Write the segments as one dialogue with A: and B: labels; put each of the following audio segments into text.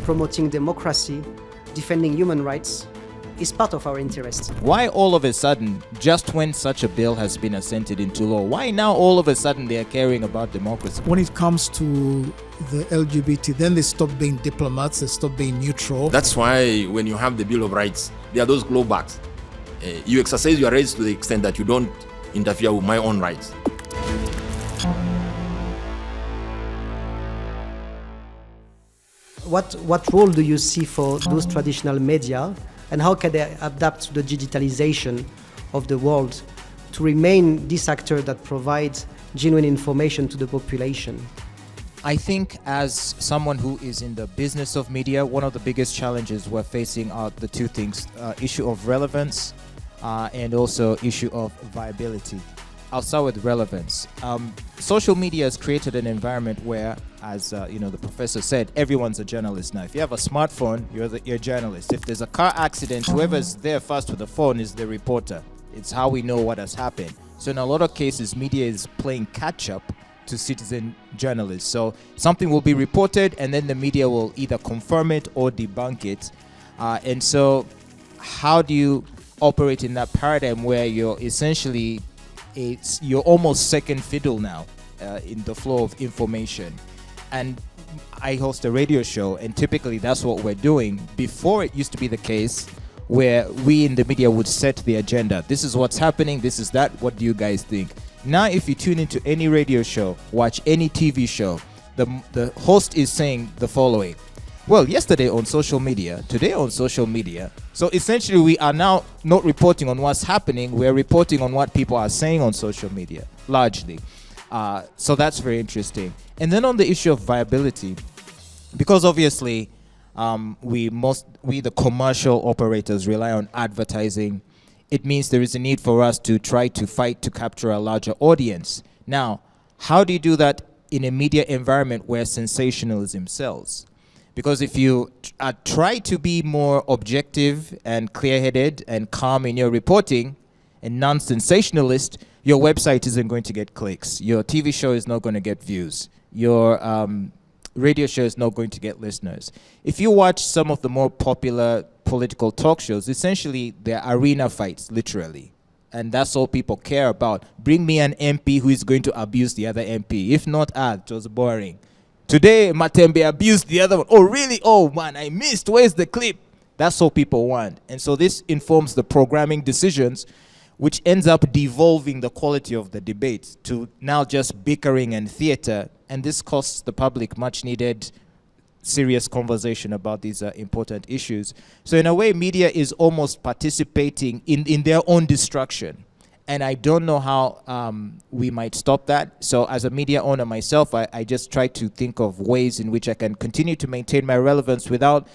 A: promoting democracy, defending human rights, is part of our interest.
B: Why all of a sudden, just when such a bill has been assented into law, why now all of a sudden they are caring about democracy?
C: When it comes to the LGBT, then they stop being diplomats, they stop being neutral.
D: That's why when you have the Bill of Rights, there are those clawbacks. You exercise your rights to the extent that you don't interfere with my own rights.
A: What role do you see for those traditional media, and how can they adapt to the digitalization of the world to remain this actor that provides genuine information to the population?
B: I think as someone who is in the business of media, one of the biggest challenges we're facing are the two things, issue of relevance and also issue of viability. I'll start with relevance. Social media has created an environment where, as the professor said, everyone's a journalist now. If you have a smartphone, you're a journalist. If there's a car accident, whoever's there first with the phone is the reporter. It's how we know what has happened. So in a lot of cases, media is playing catch up to citizen journalists. So something will be reported and then the media will either confirm it or debunk it. And so how do you operate in that paradigm where you're essentially you're almost second fiddle now in the flow of information? And I host a radio show, and typically that's what we're doing. Before, it used to be the case where we in the media would set the agenda. This is what's happening, this is that, what do you guys think? Now if you tune into any radio show, watch any TV show, the host is saying the following: well, yesterday on social media, today on social media. So essentially we are now not reporting on what's happening, we're reporting on what people are saying on social media, largely. So that's very interesting. And then on the issue of viability, because obviously we the commercial operators rely on advertising, it means there is a need for us to try to fight to capture a larger audience. Now, how do you do that in a media environment where sensationalism sells? Because if you try to be more objective and clear-headed and calm in your reporting and non-sensationalist, your website isn't going to get clicks. Your TV show is not going to get views. Your radio show is not going to get listeners. If you watch some of the more popular political talk shows, essentially they're arena fights, literally. And that's all people care about. Bring me an MP who is going to abuse the other MP. If not, it was boring. Today, Matembe abused the other one. Oh, really? Oh, man, I missed. Where's the clip? That's all people want. And so this informs the programming decisions, which ends up devolving the quality of the debate to now just bickering and theater. And this costs the public much needed serious conversation about these important issues. So in a way, media is almost participating in their own destruction. And I don't know how we might stop that. So as a media owner myself, I just try to think of ways in which I can continue to maintain my relevance without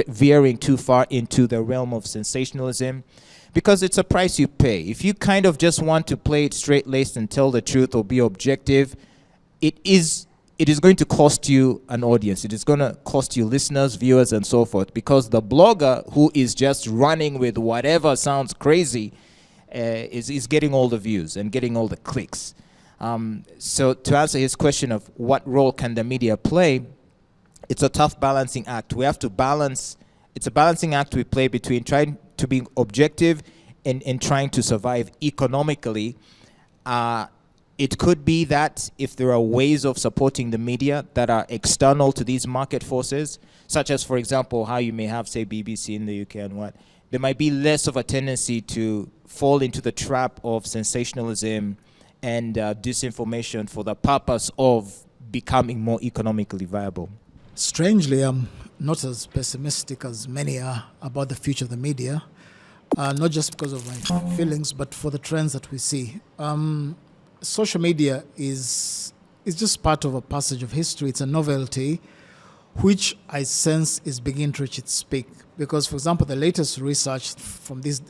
B: veering too far into the realm of sensationalism, because it's a price you pay. If you kind of just want to play it straight-laced and tell the truth or be objective, it is going to cost you an audience. It is going to cost you listeners, viewers, and so forth, because the blogger who is just running with whatever sounds crazy is getting all the views and getting all the clicks. So to answer his question of what role can the media play, it's a tough balancing act. We have to balance. It's a balancing act we play between trying to be objective and trying to survive economically. It could be that if there are ways of supporting the media that are external to these market forces, such as, for example, how you may have, say, BBC in the UK and what, there might be less of a tendency to fall into the trap of sensationalism and disinformation for the purpose of becoming more economically viable.
C: Strangely, I'm not as pessimistic as many are about the future of the media, not just because of my feelings, but for the trends that we see. Social media is just part of a passage of history. It's a novelty, which I sense is beginning to reach its peak. Because, for example, the latest research from these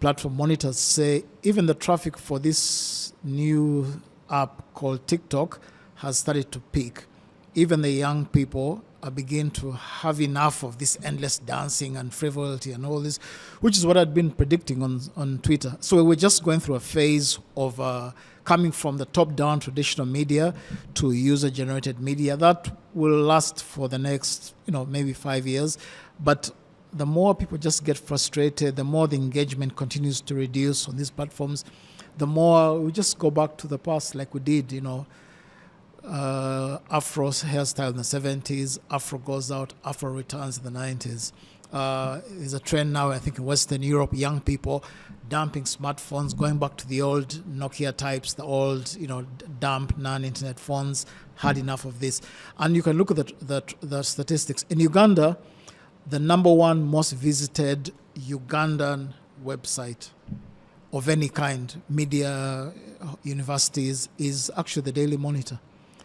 C: platform monitors say even the traffic for this new app called TikTok has started to peak. Even the young people begin to have enough of this endless dancing and frivolity and all this, which is what I'd been predicting on Twitter. So we're just going through a phase of coming from the top-down traditional media to user-generated media. That will last for the next, maybe 5 years. But the more people just get frustrated, the more the engagement continues to reduce on these platforms, the more we just go back to the past like we did, Afro's hairstyle in the 70s, Afro goes out, Afro returns in the 90s. There's a trend now, I think, in Western Europe, young people dumping smartphones, going back to the old Nokia types, the old, dump non-internet phones, had enough of this. And you can look at the statistics. In Uganda, the number one most visited Ugandan website of any kind, media, universities, is actually the Daily Monitor.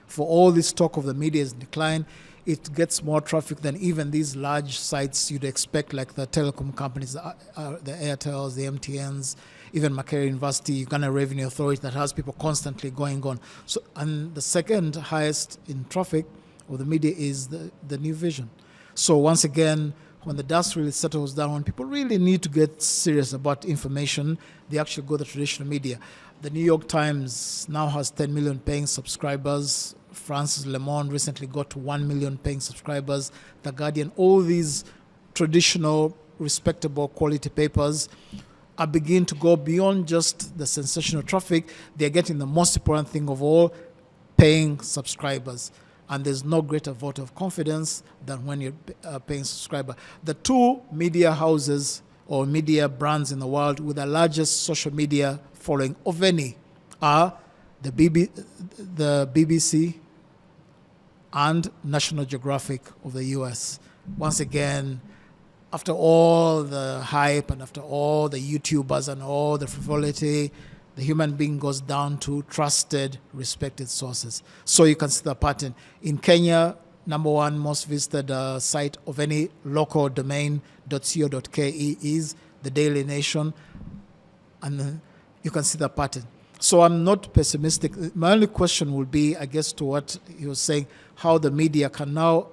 C: For all this talk of the media is in decline, it gets more traffic than even these large sites you'd expect, like the telecom companies, the Airtels, the MTNs, even Makerere University, Uganda Revenue Authority, that has people constantly going on. So, and the second highest in traffic of the media is the New Vision. So once again, when the dust really settles down, when people really need to get serious about information, they actually go to the traditional media. The New York Times now has 10 million paying subscribers. France's Le Monde recently got to 1 million paying subscribers. The Guardian, all these traditional, respectable quality papers are beginning to go beyond just the sensational traffic. They're getting the most important thing of all, paying subscribers. And there's no greater vote of confidence than when you're paying subscriber. The two media houses or media brands in the world with the largest social media following of any are the BBC and National Geographic of the US. Once again, after all the hype and after all the YouTubers and all the frivolity, the human being goes down to trusted, respected sources. So you can see the pattern. In Kenya, number one most visited site of any local domain.co.ke is the Daily Nation. And you can see the pattern. So I'm not pessimistic. My only question will be, I guess, to what he was saying, how the media can now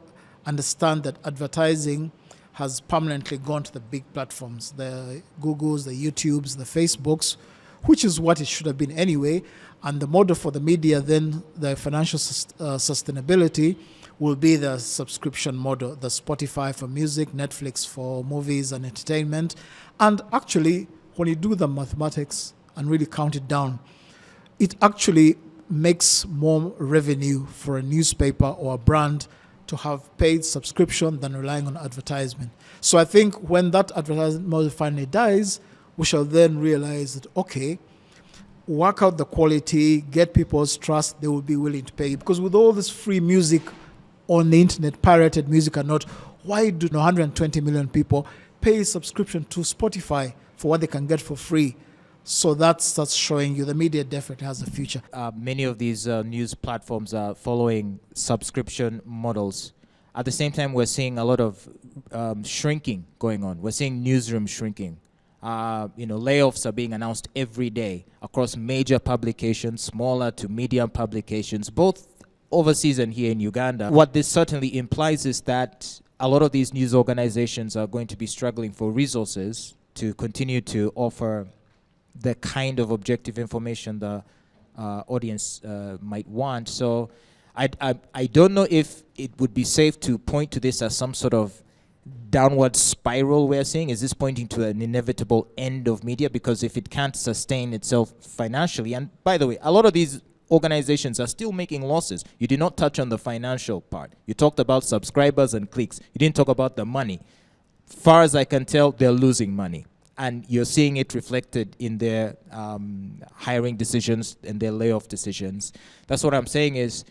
C: understand that advertising has permanently gone to the big platforms, the Googles, the YouTubes, the Facebooks, which is what it should have been anyway. And the model for the media, then the financial sustainability, will be the subscription model, the Spotify for music, Netflix for movies and entertainment. And actually, when you do the mathematics and really count it down, it actually makes more revenue for a newspaper or a brand to have paid subscription than relying on advertisement. So I think when that advertisement model finally dies, we shall then realize that, okay, work out the quality, get people's trust, they will be willing to pay. Because with all this free music on the internet, pirated music or not, why do 120 million people pay subscription to Spotify for what they can get for free? So that's showing you the media definitely has a future.
B: Many of these news platforms are following subscription models. At the same time, we're seeing a lot of shrinking going on. We're seeing newsroom shrinking. Layoffs are being announced every day across major publications, smaller to medium publications, both overseas and here in Uganda. What this certainly implies is that a lot of these news organizations are going to be struggling for resources to continue to offer the kind of objective information the audience might want. So I don't know if it would be safe to point to this as some sort of downward spiral we're seeing. Is this pointing to an inevitable end of media? Because if it can't sustain itself financially, and by the way, a lot of these organizations are still making losses. You did not touch on the financial part. You talked about subscribers and clicks. You didn't talk about the money. Far as I can tell, they're losing money. And you're seeing it reflected in their hiring decisions and their layoff decisions. That's what I'm saying is,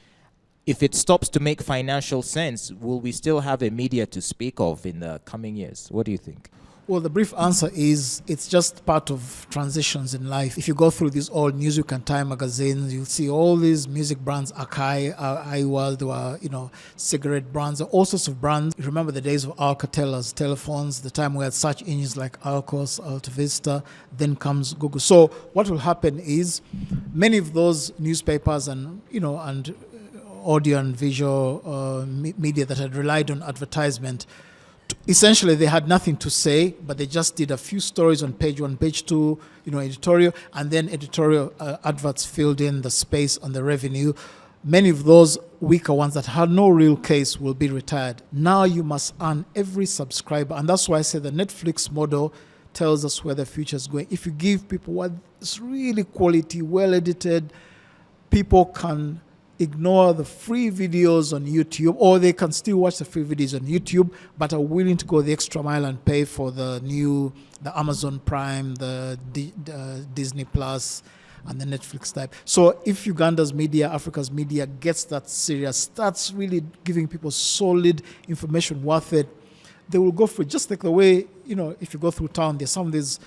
B: if it stops to make financial sense, will we still have a media to speak of in the coming years? What do you think?
C: Well, the brief answer is it's just part of transitions in life. If you go through these old Newsweek and Time magazines, you'll see all these music brands, Akai, Aiwa, there were, cigarette brands, all sorts of brands. You remember the days of Alcatelas, telephones, the time we had search engines like Alcos, Alta Vista, then comes Google. So what will happen is many of those newspapers and audio and visual media that had relied on advertisement. Essentially, they had nothing to say, but they just did a few stories on page 1, page 2, editorial, and then editorial adverts filled in the space on the revenue. Many of those weaker ones that had no real case will be retired. Now you must earn every subscriber, and that's why I say the Netflix model tells us where the future is going. If you give people what's really quality, well edited, people can ignore the free videos on YouTube, or they can still watch the free videos on YouTube, but are willing to go the extra mile and pay for the Amazon Prime, the Disney Plus, and the Netflix type. So if Uganda's media, Africa's media gets that serious, starts really giving people solid information worth it, they will go for it. Just like the way, if you go through town, there's some of these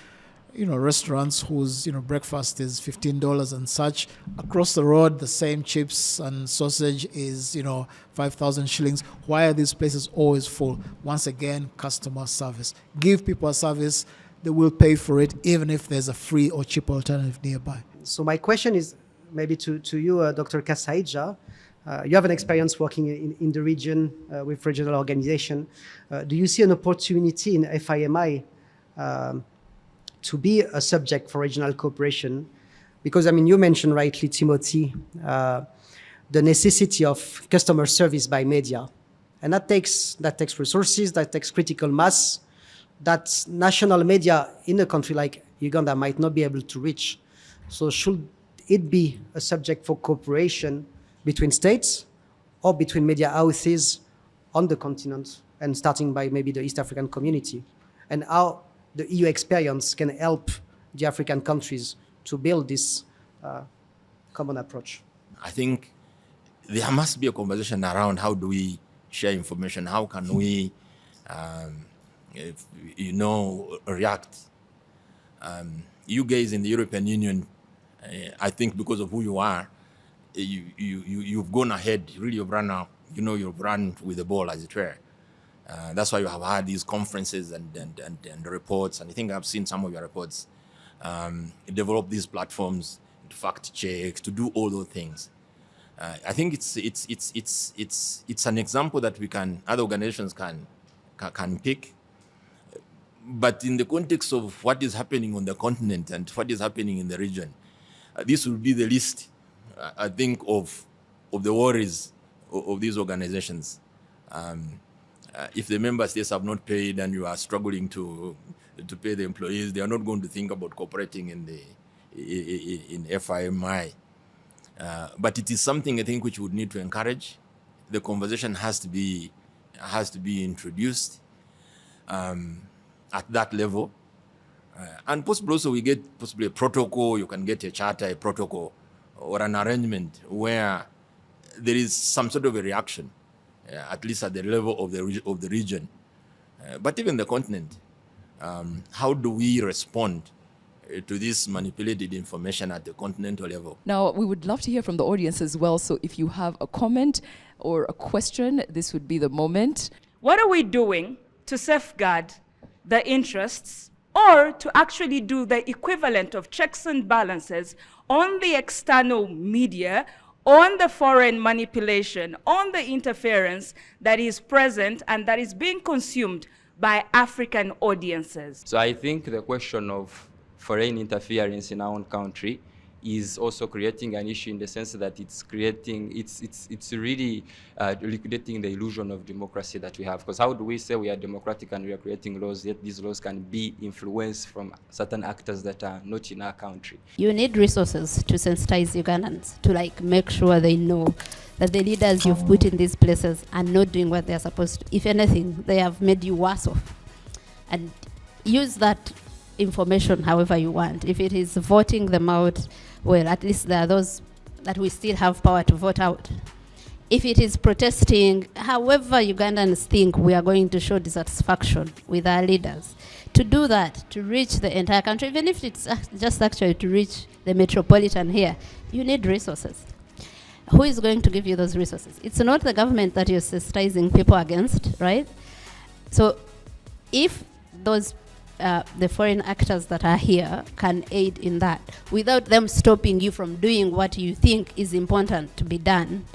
C: restaurants whose breakfast is $15 and such. Across the road, the same chips and sausage is 5,000 shillings. Why are these places always full? Once again, customer service. Give people a service, they will pay for it, even if there's a free or cheap alternative nearby.
A: So my question is maybe to you, Dr. Kasaija. You have an experience working in the region with regional organization. Do you see an opportunity in FIMI to be a subject for regional cooperation? Because, you mentioned rightly, Timothy, the necessity of customer service by media. And that takes resources, that takes critical mass, that national media in a country like Uganda might not be able to reach. So should it be a subject for cooperation between states or between media houses on the continent, and starting by maybe the East African community? And how the EU experience can help the African countries to build this common approach?
D: I think there must be a conversation around how do we share information, how can we, react. You guys in the European Union, I think because of who you are, you've gone ahead, really you've run out, you've run with the ball, as it were. That's why you have had these conferences and reports, and I think I've seen some of your reports. Develop these platforms to fact check, to do all those things. I think it's an example that other organizations can pick. But in the context of what is happening on the continent and what is happening in the region, this will be the least, I think, of the worries of these organizations. If the member states have not paid and you are struggling to pay the employees, they are not going to think about cooperating in FIMI. But it is something I think which we would need to encourage. The conversation has to be introduced at that level. And possibly also we get possibly a protocol, you can get a charter, a protocol, or an arrangement where there is some sort of a reaction, at least at the level of the region. But even the continent, how do we respond to this manipulated information at the continental level?
E: Now, we would love to hear from the audience as well. So if you have a comment or a question, this would be the moment.
F: What are we doing to safeguard the interests, or to actually do the equivalent of checks and balances on the external media, on the foreign manipulation, on the interference that is present and that is being consumed by African audiences?
G: So I think the question of foreign interference in our own country is also creating an issue in the sense that it's really liquidating the illusion of democracy that we have. Because how do we say we are democratic and we are creating laws, yet these laws can be influenced from certain actors that are not in our country?
H: You need resources to sensitize Ugandans, to make sure they know that the leaders you've put in these places are not doing what they're supposed to. If anything, they have made you worse off. And use that information however you want. If it is voting them out, well, at least there are those that we still have power to vote out. If it is protesting, however Ugandans think we are going to show dissatisfaction with our leaders, to do that, to reach the entire country, even if it's just actually to reach the metropolitan here, you need resources. Who is going to give you those resources? It's not the government that you're sensitizing people against, right? So if those the foreign actors that are here can aid in that without them stopping you from doing what you think is important to be done,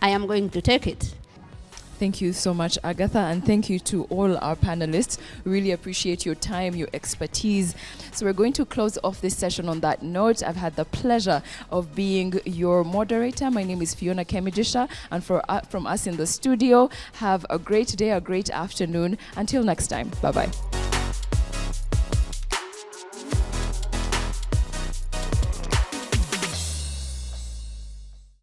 H: I am going to take it.
E: Thank you so much, Agatha, and thank you to all our panelists. Really appreciate your time, your expertise. So we're going to close off this session on that note. I've had the pleasure of being your moderator. My name is Fiona Kemigisha, and from us in the studio, have a great day, a great afternoon. Until next time, bye-bye.